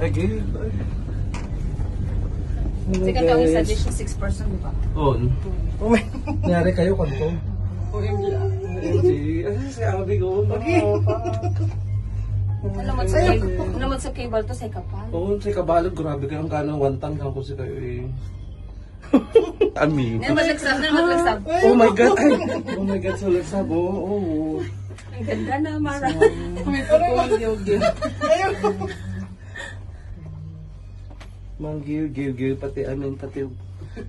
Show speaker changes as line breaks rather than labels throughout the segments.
Again.
Sige daw isa dish 6%, di ba?
Oo. Nangyari kayo kanto.
OMG.
Ay, si Abi ko.
Ano mo sa cable to sa kapal?
Oo, si Kabalog, grabe kayong gano'ng wantang lang ko si kayo eh. Ami.
Ano maglagsab?
Oh my God! Ay! Oh my God, so lagsab. Oo.
Ang ganda na, Mara.
May pagkakagil.
Manggil, pati amin, pati...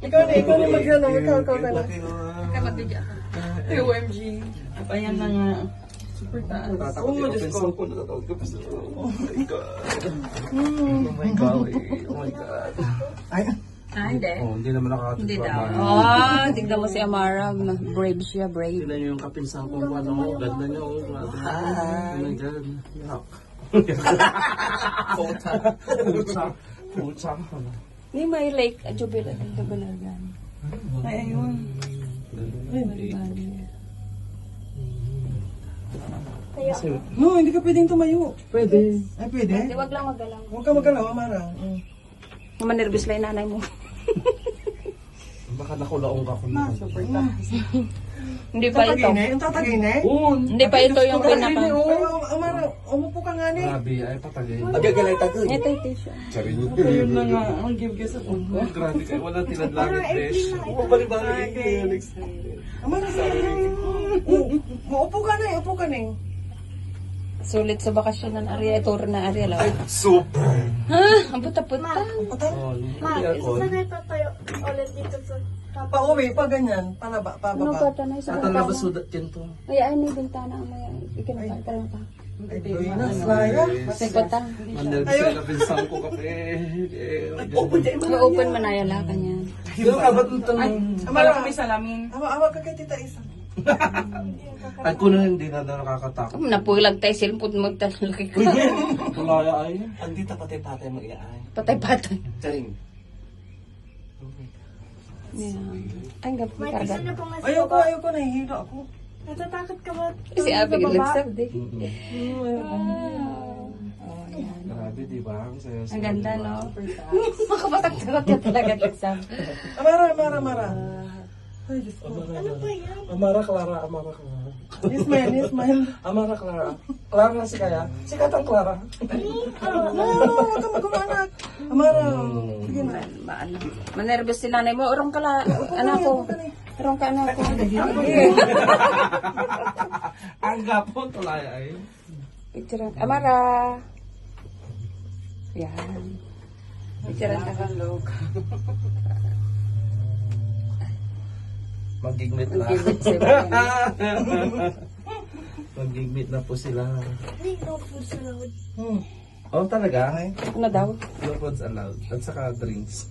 Ikaw na mag-ano, ikaw ka na.
Kaya magbidya ako.
OMG. Ayan na nga. Super taas.
Natatakot yung open ko, natatakot ko. Oh my God. Oh my God. Oh my God.
Hindi.
Oh, hindi naman nakakatik.
Hindi daw. Tignan mo si Amara. Brave siya, brave.
Tignan niyo yung kapinsan ko. Ano, ganda niyo. Oh my God. Yuck. Pucha.
Hindi may like, jubilat dito balagan.
Ay, ayun. No, hindi ka pwedeng tumayo.
Pwede.
Ay, pwede?
Hindi, wag lang magalaw.
Huwag ka magalaw, Amara.
Manervous lang yung nanay mo.
Baka nakulaong ka kung
Super taas.
Hindi pa ito.
Ang tatagine?
Hindi pa ito yung pinaka.
Ay, Amara, umupo ka nga ni.
grabe, ay patagay.
Agagalay tagoy.
Ito yung tissue.
Ayun na nga, ang give sa puno.
Grabe kayo, wala tinadlangit, besh. Balik-balik.
Amara, upo ka na.
Sulit sa bakasyon ng Aria. Ito rin na Aria lang.
Super!
Ha? Ang puta-puta.
Oh,
Ma, isa na tayo ulit dito sa
Pauwi, pa ganyan. Pababa.
Ano ba tanay sa
At ang labas sudat kinto.
Ay, ay, may bintana ang maya. Ikinapa, parang pa.
Ay, Naya.
Sigpata.
Manderbi sa kapinsan ko kape.
Open manayala ka niya.
Yung kabat ng tanong.
Amara, may salamin. Awa ka kay Tita Isa.
At kung hindi na nakakatakot.
Napulag tayo silpot mo talaki ko.
Kulaya ay.
Andito patay-patay mag-iaan.
Patay-patay.
Charing.
Ay, gap
May
karga.
gusto na pong mas
Ayoko, nahihilo ako.
Natatakot ka ba?
Si Abby nagsab di.
Grabe, di ba?
Ang ganda, no? Makapatak-takot ka talaga nagsab.
Amara. Ay, Diyos ko.
Ano ba yan?
Amara Clara.
Ismail.
Amara Clara. Clara na si Kaya. Sikat ang Clara.
Huwag ka mag-umanak. Amara. Sige na.
Manervous si nanay mo. Urong ka la. Ano ko? Urong ka ano ko?
Ang gapon, tulaya ay.
Picture Amara. Yan. Picture ka kang look.
Magigmit na.
Magigmit sila.
Magigmit na po sila.
Hindi, no foods allowed.
Oh, talaga?
Ano daw?
No foods allowed. At saka drinks.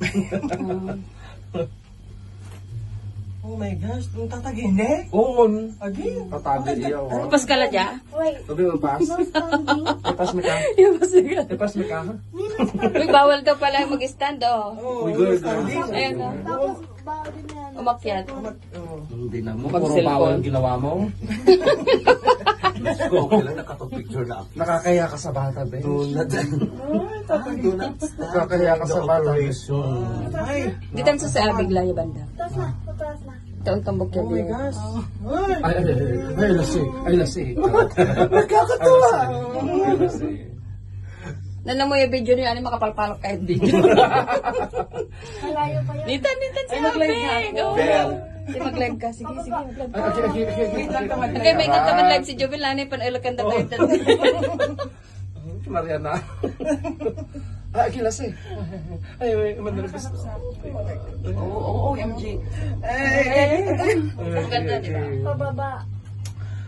Oh my gosh, ang tatagine.
Oo.
Again.
Katabi iyo.
Pas ka la dya?
Wait,
Sabi mo, pas?
no standing.
Ipas mo ka? Ipas mo ka?
Uy, bawal daw pala mag-stand, oh.
Oh,
Uy, good.
standing.
Ayun, oh.
Tapos, bawal din yan.
Umakyat.
Hindi na mo.
Pag
Puro
cellphone.
bawal ang ginawa mo.
Okay lang, nakapag-picture na ako.
Nakakaya ka sa bata, be.
Donut.
Nakakaya ka sa bata, be.
Ay,
Di tan sa abig la yung banda.
Taas na, taas na.
Ito ang tambok
oh my
yan.
gosh.
Ay, lasi.
Nakakatawa.
Ay, lasi.
Nalang mo yung video niyo, ano makapalpalok kahit video.
Malayo pa yun.
Nitan si
mag-live ka.
Abig. Oo.
Bel.
Di mag-live ka. Sige, mag-live ka.
Wait lang naman.
Okay, may kantaman live si Jovel Lani, panulakan na tayo.
Mariana. Lasi. Ay, manarabis ko.
OMG.
Ang ganda, di ba?
Pababa.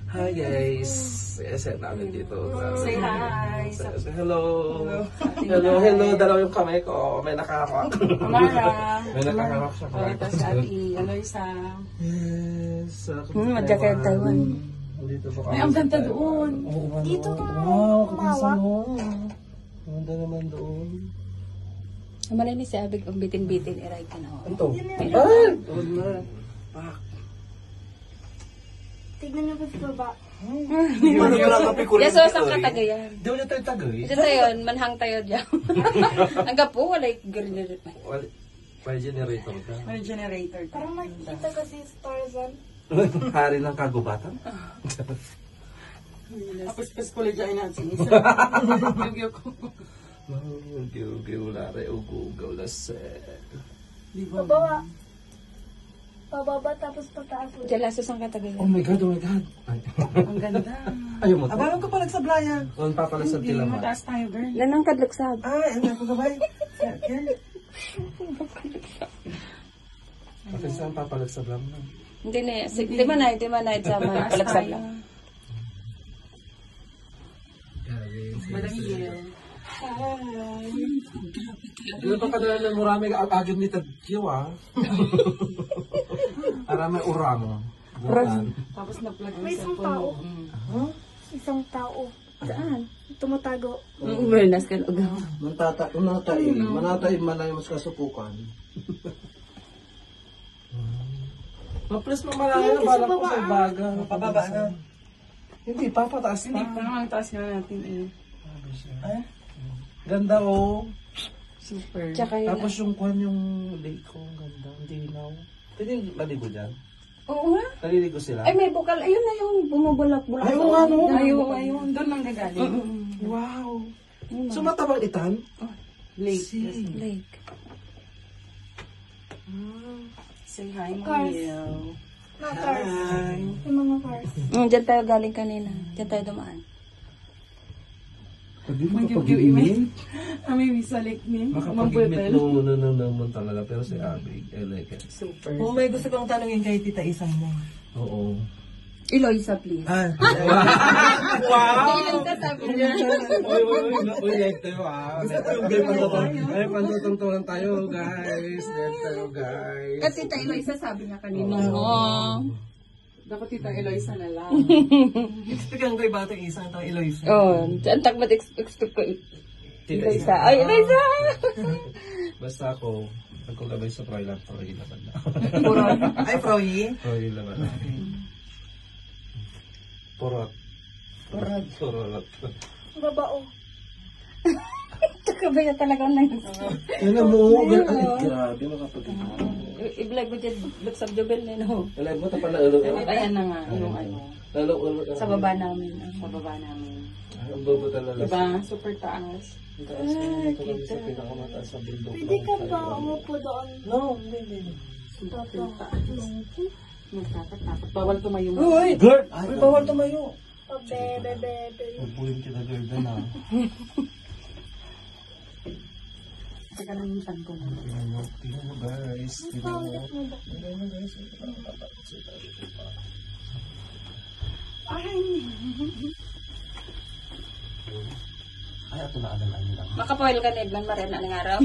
Hi guys. Set namin dito.
Say hi.
Say hello. Hello. Dalawa yung kamay ko. May nakahamak.
Amara.
May nakahamak siya.
Oh, ito si Ati. Aloysa.
Yes.
Madya kayo Taiwan.
Dito po
Ay, ang ganda doon.
Dito ka
Wow, kapinsan
umawak.
mo. Ang ganda naman doon.
Amalay ni si Abig, ang bitin-bitin, iray ka na.
Ito. Ay! Doon na. Pak.
Tignan niyo po sa baba.
Ano ko lang kape ko rin.
Yaso sa katagayan.
Di mo tayo tagay.
Ito tayo, manhang tayo diyan. Hanggang po, wala grinner.
May generator ka.
May generator.
Parang nakikita kasi sa Tarzan.
Hari ng kagubatan.
Tapos paskuli dyan natin. Nagyo ko.
Ugaw-ugaw na rin. Ugaw-ugaw na
Di ba?
Pababa tapos pataas ulit.
Diyan laso sa katagayan.
Oh my God, oh my God. Ay.
Ang ganda.
Ayaw mo to?
Abaran ko pa nagsablayan.
Kung papalasad
Hindi,
kila ma.
mataas tayo, girl.
Lanang kadlaksab.
Ay, ano ko gabay? Yan.
Bakit saan papalagsad lang na?
Hindi na, di man na, sama, palaksab lang.
Madahil.
Ano pa kadala ng marami agad ni Tadyo ah. Arami uramo. Bukan.
Tapos na-plug
May
yung
isang
cellphone
tao.
mo.
Isang tao.
Saan?
Tumatago.
Bernas ka ugaw.
Manatay man lang mas kasupukan.
Mapres mo malaki na balak ko sa baga.
Pababa na.
Hindi, papataas
Hindi,
na.
parang ang taas nga natin eh.
Ay, ganda oh.
Super.
Tsaka yun.
Tapos yung kwan yung lake ko, ang ganda. Hindi na. Pwede maligo dyan?
Oo nga.
Naliligo sila?
Ay, may bukal. Ayun na yung bumubulak-bulak.
Ay, oo nga, no?
Ayun. Doon ang gagaling.
Wow. So matabang itan?
Lake.
Lake.
Say hi,
Cars.
Mamiel.
Mga cars. Yung mga cars.
Diyan tayo galing kanina. Diyan tayo dumaan.
Pwede mo
Mag-give-give May sa lake ni.
Makapag-imit no naman talaga. Pero si Abig, I like it.
Super.
Oh, may gusto kong tanongin kay Tita Isang mo.
Oo.
Eloisa, please.
Ah,
Ilan ka sabi niya?
Uy, like tayo ah. Ay, pandutong-tungan tayo, guys. Like tayo, guys.
Kasi tayo Eloisa sabi niya kanina.
Dapat tita Eloisa na lang.
expect ang kay Batang Isang itong Eloisa.
Oh, ang takbat expect ko Eloisa. Ay, Eloisa!
Basta ako, nagkulabay sa Froilan, laban na.
Ay, Froyi.
Froilan laban na. Porot. Porot.
Babao.
Kakabaya talaga nang
Yan mo, grabe makapag-ibig.
i-vlog mo dyan, Luxab Jobel na no.
Alam mo, tapos na ulo.
Ayan na nga. Yung ano.
Lalo ulo.
Sa baba namin.
Sa baba namin.
Ang bobo talaga.
Diba? Super taas.
Ang taas na ito kami sa pinakamataas sa bundok.
Pwede ka ba umupo doon?
No, hindi.
Super taas. Magkakatakot. Bawal tumayo mo.
Uy!
Girl!
Uy, bawal tumayo.
Bebe.
Pagpulin kita, girl, na.
Teka lang yung tan ko na.
Tingnan mo, guys. Tingnan mo. Tingnan mo, guys.
Ay, ato na alam lang.
Makapoil ka na Edman Mariana ng araw.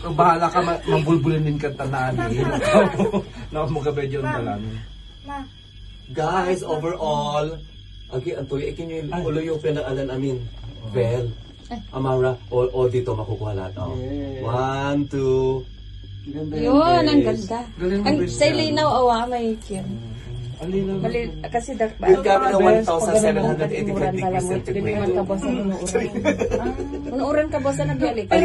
Kung bahala ka, mambulbulin din kang tanaan eh. Nakamugabay yun ka lang.
Na.
Guys, overall, agi antoy ikin yung ulo yung pinaalan amin. Bell, Amara, all dito makukuha lahat. Oh.
Yeah.
1, 2.
Ganda
Yun, ang
guys.
ganda.
Galing mo,
Ang
guys,
sa
yan.
Linaw, awa, may cute.
Alina.
Mali, kasi dark ba?
Yung gamit ng
Bes,
1,785
pag
degrees
Hindi
centigrade.
naman ka boss na unuuran. Unuuran ka boss na nagyalik.
Ay,